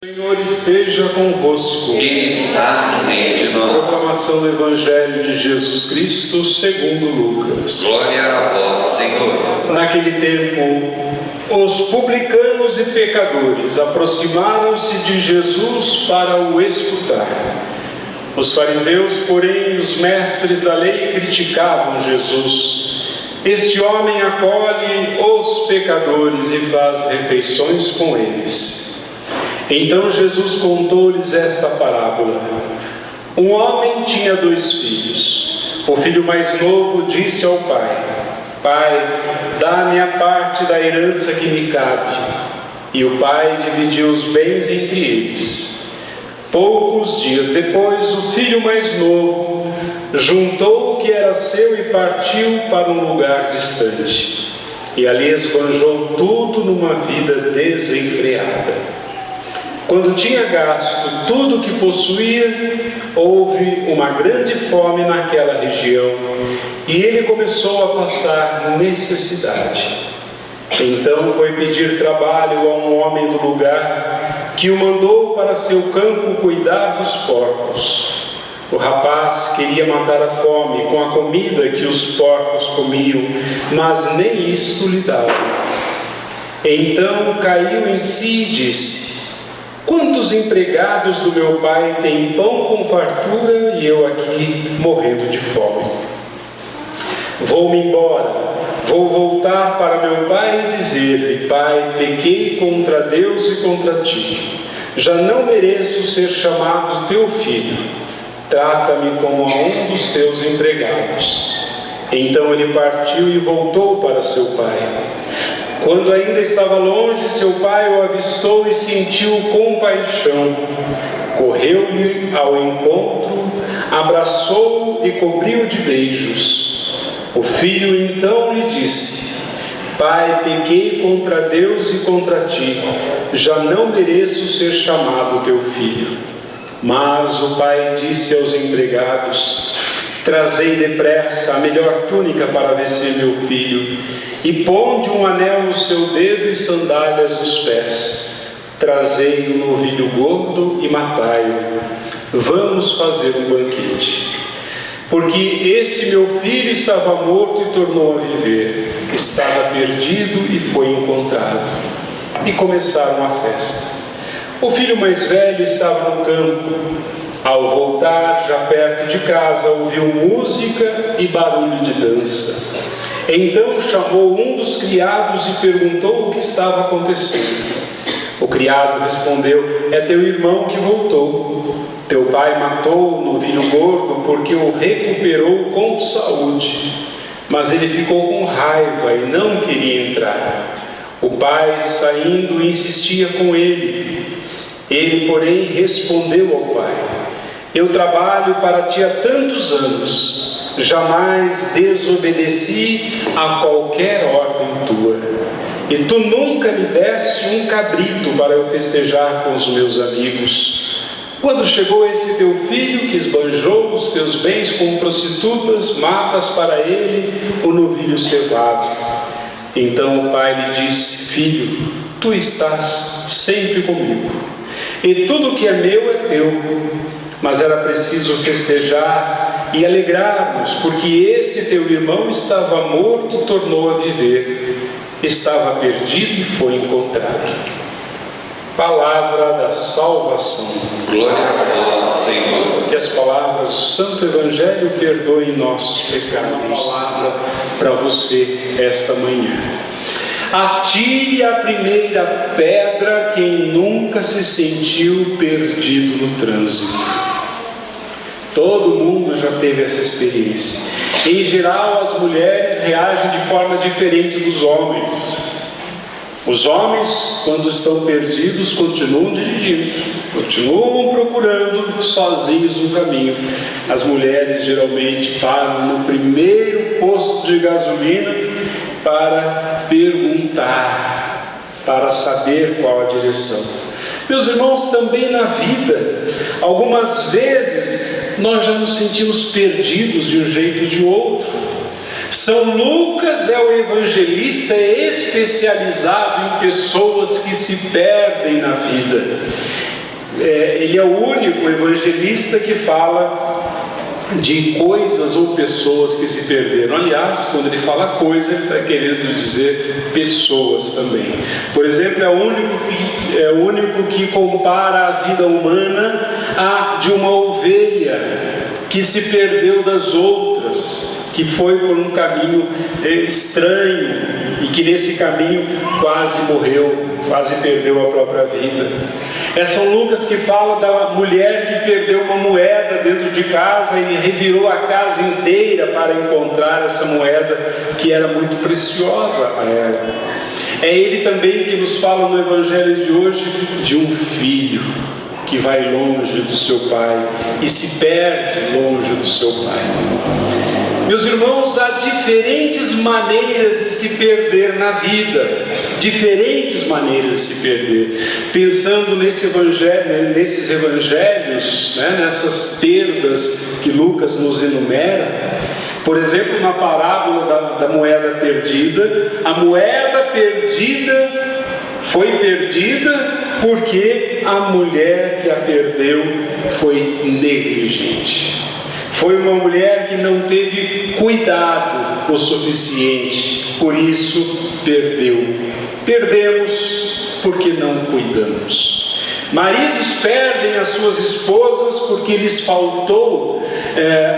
O Senhor esteja convosco. Ele está no meio de nós. Proclamação do Evangelho de Jesus Cristo segundo Lucas. Glória a vós, Senhor. Naquele tempo, os publicanos e pecadores aproximaram-se de Jesus para o escutar. Os fariseus, porém, os mestres da lei criticavam Jesus. Este homem acolhe os pecadores e faz refeições com eles. Então Jesus contou-lhes esta parábola. Um homem tinha 2 filhos. O filho mais novo disse ao pai: Pai, dá-me a parte da herança que me cabe. E o pai dividiu os bens entre eles. Poucos dias depois, o filho mais novo juntou o que era seu e partiu para um lugar distante. E ali esbanjou tudo numa vida desenfreada. Quando tinha gasto tudo o que possuía, houve uma grande fome naquela região e ele começou a passar necessidade. Então foi pedir trabalho a um homem do lugar que o mandou para seu campo cuidar dos porcos. O rapaz queria matar a fome com a comida que os porcos comiam, mas nem isto lhe dava. Então caiu em si e disse: Quantos empregados do meu pai têm pão com fartura e eu aqui morrendo de fome? Vou-me embora, vou voltar para meu pai e dizer-lhe: Pai, pequei contra Deus e contra ti. Já não mereço ser chamado teu filho. Trata-me como a um dos teus empregados. Então ele partiu e voltou para seu pai. Quando ainda estava longe, seu pai o avistou e sentiu compaixão. Correu-lhe ao encontro, abraçou-o e cobriu-o de beijos. O filho então lhe disse: Pai, pequei contra Deus e contra ti, já não mereço ser chamado teu filho. Mas o pai disse aos empregados: Trazei depressa a melhor túnica para vestir meu filho, e ponde um anel no seu dedo e sandálias nos pés. Trazei um novilho gordo e matai-o. Vamos fazer um banquete. Porque esse meu filho estava morto e tornou a viver, estava perdido e foi encontrado. E começaram a festa. O filho mais velho estava no campo. Ao voltar, já perto de casa, ouviu música e barulho de dança. Então chamou um dos criados e perguntou o que estava acontecendo. O criado respondeu: É teu irmão que voltou. Teu pai matou o novilho gordo porque o recuperou com saúde. Mas ele ficou com raiva e não queria entrar. O pai, saindo, insistia com ele. Ele, porém, respondeu ao pai: Eu trabalho para ti há tantos anos, jamais desobedeci a qualquer ordem tua. E tu nunca me deste um cabrito para eu festejar com os meus amigos. Quando chegou esse teu filho que esbanjou os teus bens com prostitutas, matas para ele o novilho cevado. Então o pai lhe disse: Filho, tu estás sempre comigo, e tudo que é meu é teu. Mas era preciso festejar e alegrarmos, porque este teu irmão estava morto e tornou a viver, estava perdido e foi encontrado. Palavra da salvação. Glória a vós, Senhor. Que as palavras do Santo Evangelho perdoem nossos pecados. Palavra para você esta manhã. Atire a primeira pedra quem nunca se sentiu perdido no trânsito. Todo mundo já teve essa experiência. Em geral, as mulheres reagem de forma diferente dos homens. Os homens, quando estão perdidos, continuam dirigindo, continuam procurando sozinhos um caminho. As mulheres geralmente param no primeiro posto de gasolina para perguntar, para saber qual a direção. Meus irmãos, também na vida, algumas vezes nós já nos sentimos perdidos de um jeito ou de outro. São Lucas é o evangelista especializado em pessoas que se perdem na vida. ele é o único evangelista que fala de coisas ou pessoas que se perderam. Aliás, quando ele fala coisa, ele está querendo dizer pessoas também. Por exemplo, é o único que compara a vida humana à de uma ovelha que se perdeu das outras, que foi por um caminho estranho e que nesse caminho quase morreu, quase perdeu a própria vida. É São Lucas que fala da mulher que perdeu uma moeda dentro de casa e revirou a casa inteira para encontrar essa moeda que era muito preciosa a ela. É ele também que nos fala no Evangelho de hoje de um filho que vai longe do seu pai e se perde longe do seu pai. Meus irmãos, há diferentes maneiras de se perder na vida, diferentes maneiras de se perder. Pensando nesses evangelhos, nessas perdas que Lucas nos enumera, por exemplo, na parábola da moeda perdida, a moeda perdida foi perdida porque a mulher que a perdeu foi negligente. Foi uma mulher que não teve cuidado o suficiente, por isso perdeu. Perdemos porque não cuidamos. Maridos perdem as suas esposas porque lhes faltou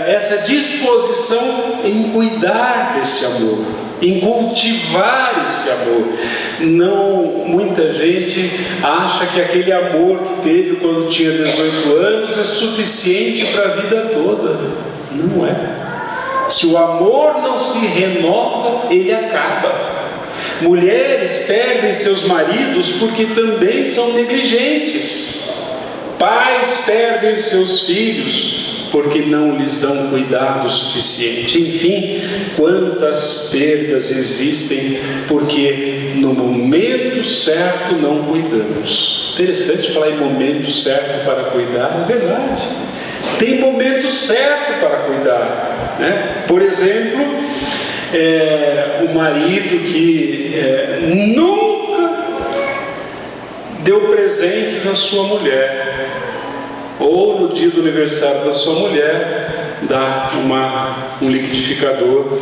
essa disposição em cuidar desse amor, em cultivar esse amor. Muita gente acha que aquele amor que teve quando tinha 18 anos é suficiente para a vida toda. Não é. Se o amor não se renova, ele acaba. Mulheres perdem seus maridos porque também são negligentes. Pais perdem seus filhos porque não lhes dão cuidado suficiente. Enfim, quantas perdas existem porque no momento certo não cuidamos. Interessante falar em momento certo para cuidar, é verdade. Tem momento certo para cuidar, né? Por exemplo, o marido que nunca deu presentes à sua mulher, ou no dia do aniversário da sua mulher dá um liquidificador,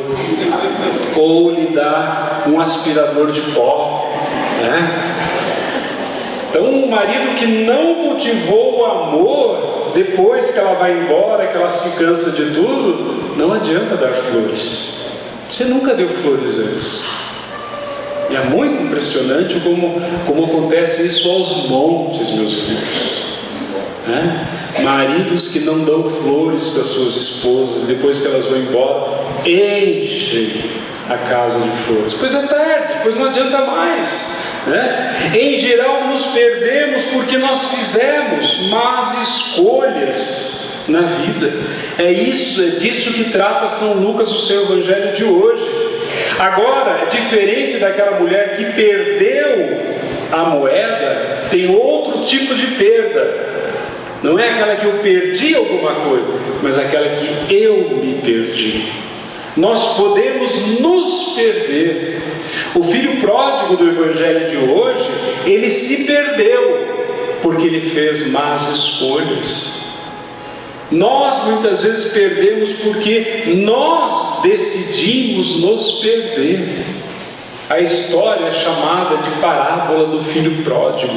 ou lhe dá um aspirador de pó, né? Então, um marido que não cultivou o amor, depois que ela vai embora, que ela se cansa de tudo, não adianta dar flores. Você nunca deu flores antes. E é muito impressionante como acontece isso aos montes, meus irmãos. Maridos que não dão flores para suas esposas, depois que elas vão embora, enchem a casa de flores. Pois é tarde, pois não adianta mais. Em geral nos perdemos porque nós fizemos más escolhas na vida. É disso que trata São Lucas o seu evangelho de hoje. Agora, é diferente daquela mulher que perdeu a moeda, tem outro tipo de perda. Não é aquela que eu perdi alguma coisa, mas aquela que eu me perdi. Nós podemos nos perder. O filho pródigo do evangelho de hoje, ele se perdeu porque ele fez más escolhas. Nós muitas vezes perdemos porque nós decidimos nos perder. A história é chamada de parábola do filho pródigo.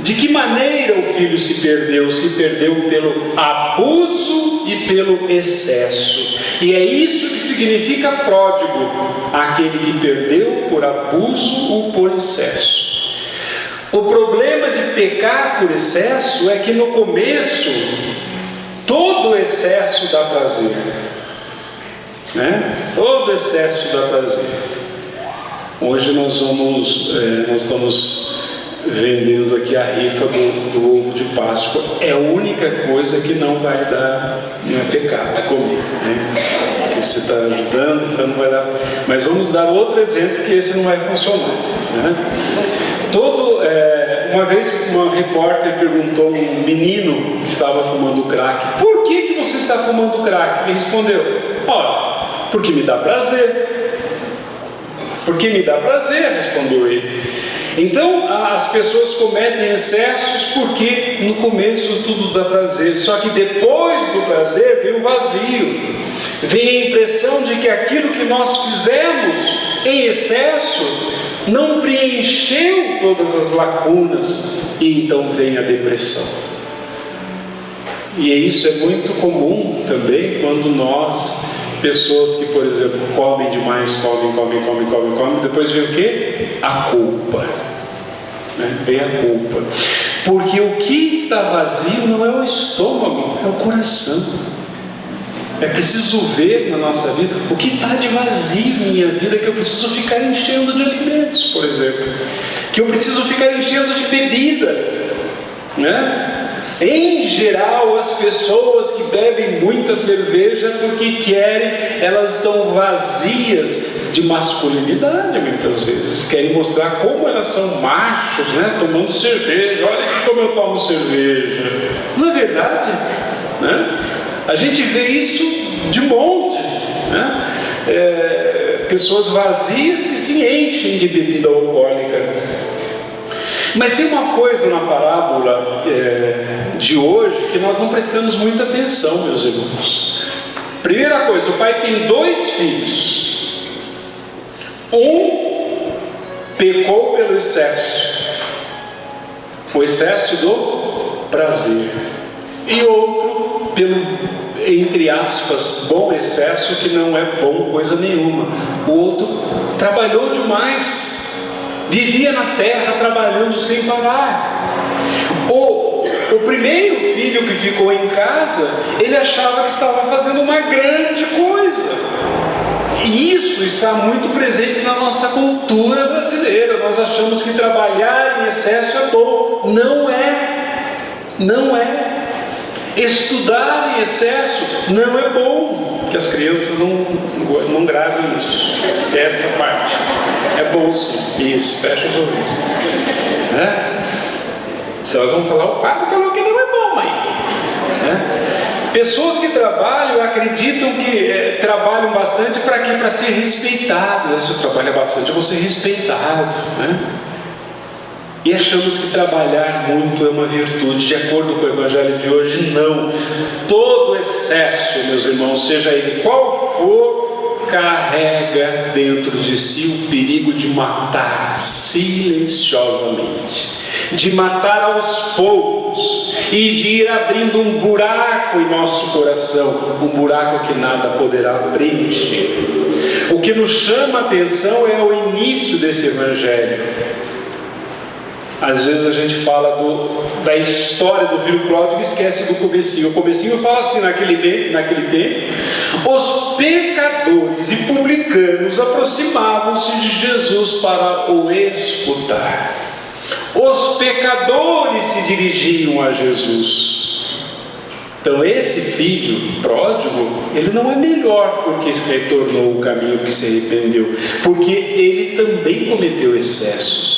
De que maneira o filho se perdeu? Se perdeu pelo abuso e pelo excesso. E é isso que significa pródigo, aquele que perdeu por abuso ou por excesso. O problema de pecar por excesso é que no começo todo excesso dá prazer, Todo excesso dá prazer. Hoje nós estamos vendendo aqui a rifa do ovo de Páscoa. É a única coisa que não vai dar, não é pecado comer, que você está ajudando, então não vai dar. Mas vamos dar outro exemplo que esse não vai funcionar, Uma vez uma repórter perguntou a um menino que estava fumando crack: por que você está fumando crack? Ele respondeu: olha, porque me dá prazer. Porque me dá prazer, respondeu ele. Então as pessoas cometem excessos porque no começo tudo dá prazer, só que depois do prazer vem o vazio, vem a impressão de que aquilo que nós fizemos em excesso não preencheu todas as lacunas, e então vem a depressão. E isso é muito comum também quando nós, pessoas que, por exemplo, comem demais, comem, depois vem o quê? A culpa. Vem a culpa. Porque o que está vazio não é o estômago, é o coração. É preciso ver na nossa vida o que está de vazio em minha vida, que eu preciso ficar enchendo de alimentos, por exemplo. Que eu preciso ficar enchendo de bebida, né? Em geral, as pessoas que bebem muita cerveja porque querem, elas estão vazias de masculinidade muitas vezes, querem mostrar como elas são machos, né? Tomando cerveja, olha aqui como eu tomo cerveja. Não é verdade? Né? A gente vê isso de monte, né? Pessoas vazias que se enchem de bebida alcoólica. Mas tem uma coisa na parábola de hoje que nós não prestamos muita atenção, meus irmãos. Primeira coisa, o pai tem 2 filhos. Um pecou pelo excesso, o excesso do prazer, e outro pelo, entre aspas, bom excesso, que não é bom coisa nenhuma. O outro trabalhou demais, vivia na terra trabalhando sem parar. O primeiro filho que ficou em casa, ele achava que estava fazendo uma grande coisa. E isso está muito presente na nossa cultura brasileira. Nós achamos que trabalhar em excesso é bom. Não é. Não é. Estudar em excesso não é bom. Que as crianças não gravem isso. Esquece essa parte. É bom sim. Isso, fecha os ouvidos. Né? Se elas vão falar, o padre falou que não é bom, mãe. Né? Pessoas que trabalham acreditam que trabalham bastante para quê? Para ser respeitadas. Se eu trabalho bastante, eu vou ser respeitado. Né? E achamos que trabalhar muito é uma virtude. De acordo com o Evangelho de hoje, não. Todo excesso, meus irmãos, seja ele qual for, carrega dentro de si o perigo de matar silenciosamente, de matar aos poucos e de ir abrindo um buraco em nosso coração, um buraco que nada poderá preencher. O que nos chama a atenção é o início desse Evangelho. Às vezes a gente fala da história do filho pródigo e esquece do comecinho. O comecinho fala assim, naquele tempo, os pecadores e publicanos aproximavam-se de Jesus para o escutar. Os pecadores se dirigiam a Jesus. Então esse filho pródigo, ele não é melhor porque retornou o caminho, que se arrependeu, porque ele também cometeu excessos.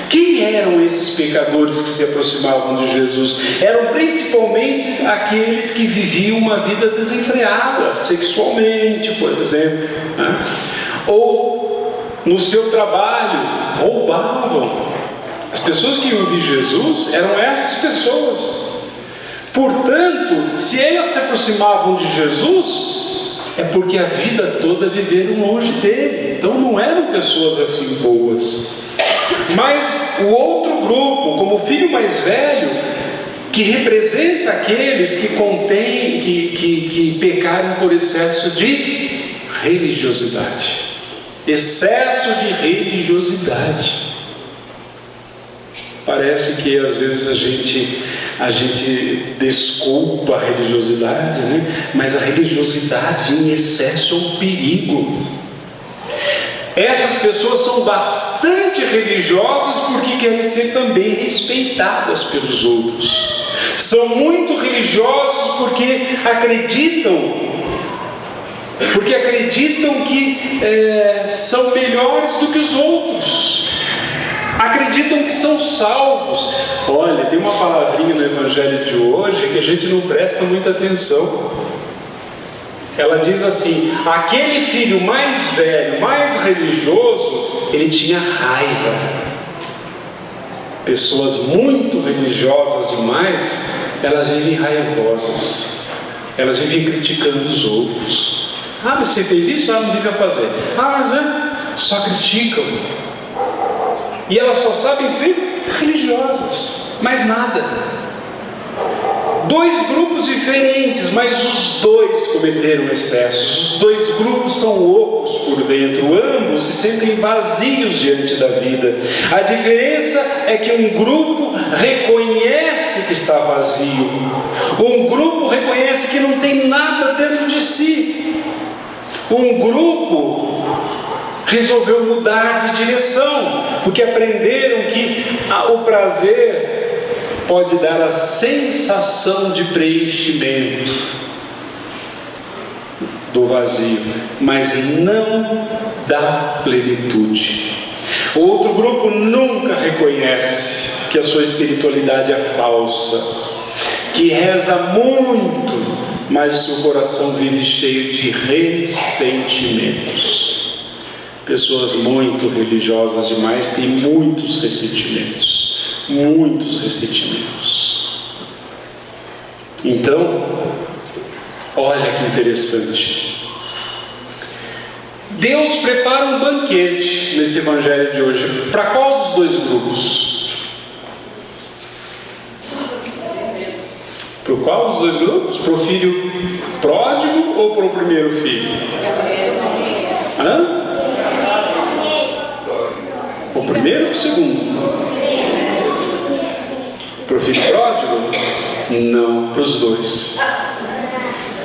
Quem eram esses pecadores que se aproximavam de Jesus? Eram principalmente aqueles que viviam uma vida desenfreada, sexualmente, por exemplo, né? Ou no seu trabalho, roubavam. As pessoas que iam ouvir Jesus eram essas pessoas. Portanto, se elas se aproximavam de Jesus, é porque a vida toda viveram longe dele. Então não eram pessoas assim boas. Mas o outro grupo, como o filho mais velho, que representa aqueles que pecaram por excesso de religiosidade. Excesso de religiosidade. Parece que às vezes a gente desculpa a religiosidade, né? Mas a religiosidade em excesso é um perigo. Essas pessoas são bastante religiosas porque querem ser também respeitadas pelos outros. São muito religiosos porque acreditam que são melhores do que os outros. Acreditam que são salvos. Olha, tem uma palavrinha no Evangelho de hoje que a gente não presta muita atenção. Ela diz assim: aquele filho mais velho, mais religioso, ele tinha raiva. Pessoas muito religiosas demais, elas vivem raivosas, elas vivem criticando os outros. Ah, mas você fez isso? Ah, não devia fazer. Ah, mas só criticam. E elas só sabem ser religiosas, mais nada. Dois grupos diferentes, mas os dois cometeram excessos. Os dois grupos são ocos por dentro, ambos se sentem vazios diante da vida. A diferença é que um grupo reconhece que está vazio, um grupo reconhece que não tem nada dentro de si. Um grupo resolveu mudar de direção, porque aprenderam que o prazer pode dar a sensação de preenchimento do vazio, mas não da plenitude. Outro grupo nunca reconhece que a sua espiritualidade é falsa, que reza muito, mas o seu coração vive cheio de ressentimentos. Pessoas muito religiosas demais têm muitos ressentimentos. Muitos ressentimentos. Então, olha que interessante. Deus prepara um banquete nesse evangelho de hoje. Para qual dos dois grupos? Para qual dos dois grupos? Para o filho pródigo ou para o primeiro filho? Hã? O primeiro ou o segundo? Para o filho pródigo? Não, para os dois.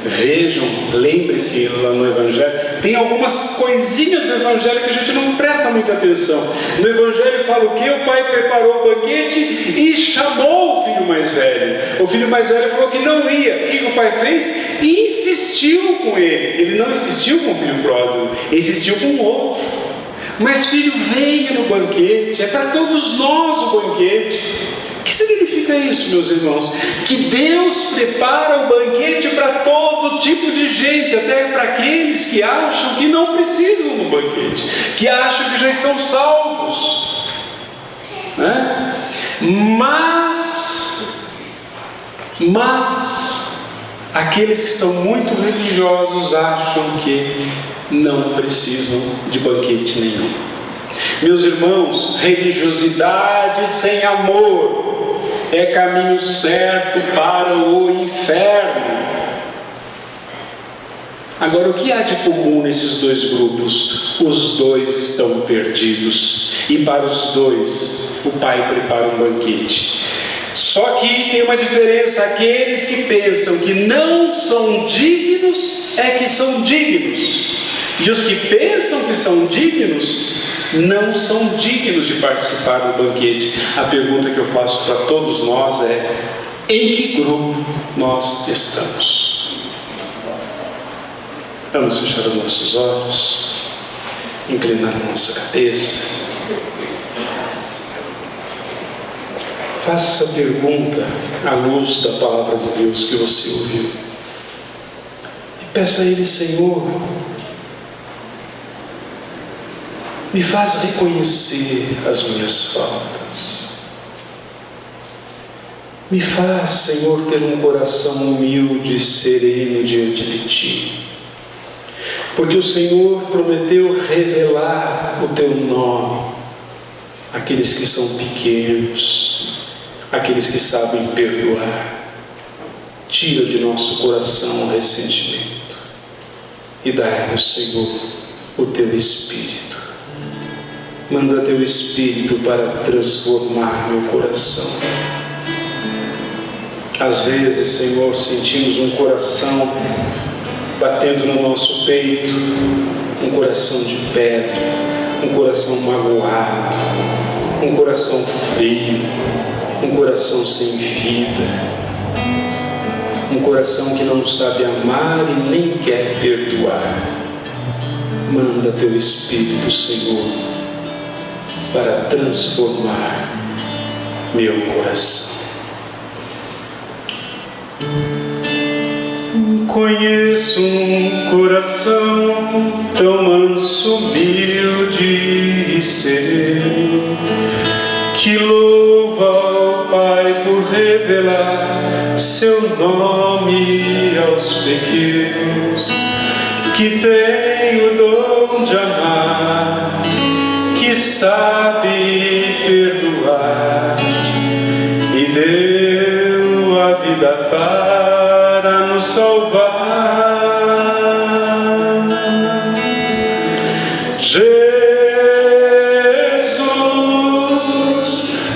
Vejam, lembre-se lá no Evangelho, tem algumas coisinhas no Evangelho que a gente não presta muita atenção. No Evangelho fala o que? O pai preparou o banquete e chamou o filho mais velho. O filho mais velho falou que não ia. O que o pai fez? E insistiu com ele. Ele não insistiu com o filho pródigo, ele insistiu com o outro. Mas filho, venha no banquete, é para todos nós o banquete. O que significa isso, meus irmãos? Que Deus prepara o banquete para todo tipo de gente, até para aqueles que acham que não precisam do banquete, que acham que já estão salvos, né? Mas aqueles que são muito religiosos acham que não precisam de banquete nenhum. Meus irmãos, religiosidade sem amor é caminho certo para o inferno. Agora, o que há de comum nesses dois grupos? Os dois estão perdidos, e para os dois o Pai prepara um banquete. Só que tem uma diferença: aqueles que pensam que não são dignos é que são dignos, e os que pensam que são dignos não são dignos de participar do banquete. A pergunta que eu faço para todos nós é: em que grupo nós estamos? Vamos fechar os nossos olhos, inclinar a nossa cabeça. Faça essa pergunta à luz da palavra de Deus que você ouviu. E peça a Ele: Senhor, me faz reconhecer as minhas faltas. Me faz, Senhor, ter um coração humilde e sereno diante de Ti. Porque o Senhor prometeu revelar o Teu nome àqueles que são pequenos, àqueles que sabem perdoar. Tira de nosso coração o ressentimento e dai-nos, Senhor, o Teu Espírito. Manda Teu Espírito para transformar meu coração. Às vezes, Senhor, sentimos um coração batendo no nosso peito, um coração de pedra, um coração magoado, um coração frio, um coração sem vida, um coração que não sabe amar e nem quer perdoar. Manda Teu Espírito, Senhor, para transformar meu coração. Conheço um coração tão manso, humilde e sereno, que louva revelar seu nome aos pequenos, que tem o dom de amar, que sabe perdoar e deu a vida para nos salvar. Jesus,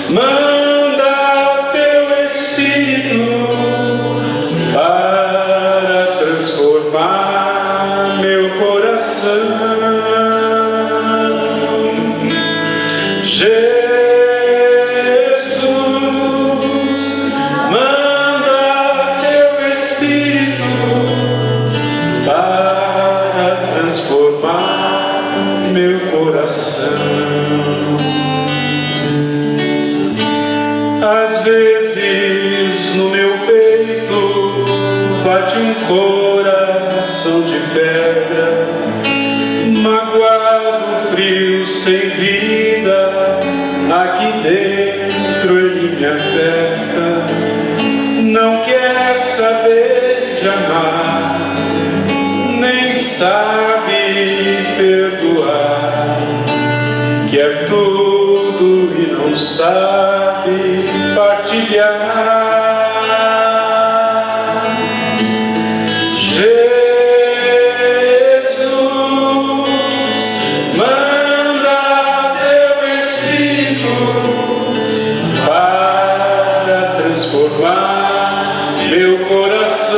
manda teu Espírito para transformar meu coração. Jesus, manda teu Espírito para transformar meu coração. Às vezes no meu peito bate um coração de pedra, magoado, frio, sem vida. Aqui dentro ele me aperta, não quer saber de amar, nem sabe perdoar, quer tudo e não sabe partilhar. Transformar meu coração.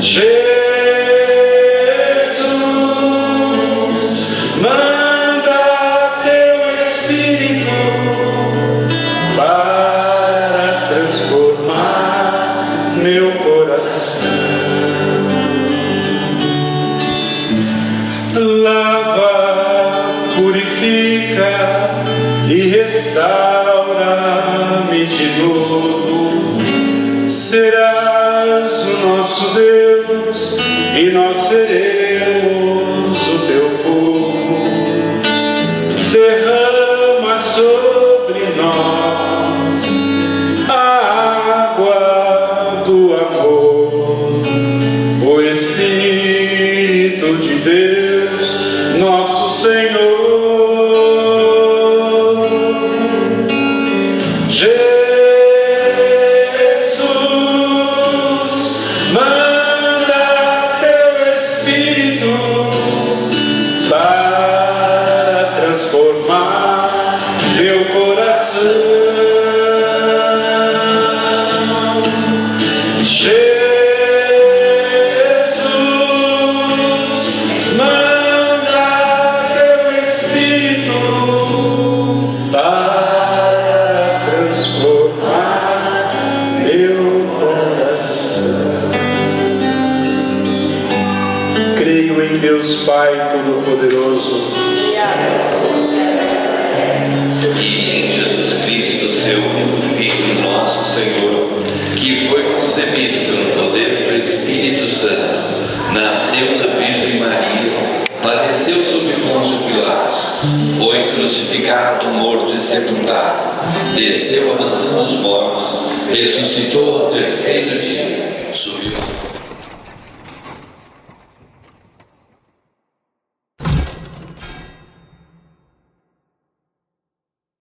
Jesus, manda teu Espírito para transformar meu coração. Lava, purifica e restaura-me de novo. Serás o nosso Deus e nós seremos o teu povo. Derrama sobre nós a água do amor, o Espírito de Deus, nosso Senhor. Creio em Deus Pai Todo-Poderoso e em Jesus Cristo, seu único Filho, nosso Senhor, que foi concebido pelo poder do Espírito Santo, nasceu da Virgem Maria, padeceu sob Pôncio Pilatos, foi crucificado, morto e sepultado, desceu à mansão dos mortos, ressuscitou ao terceiro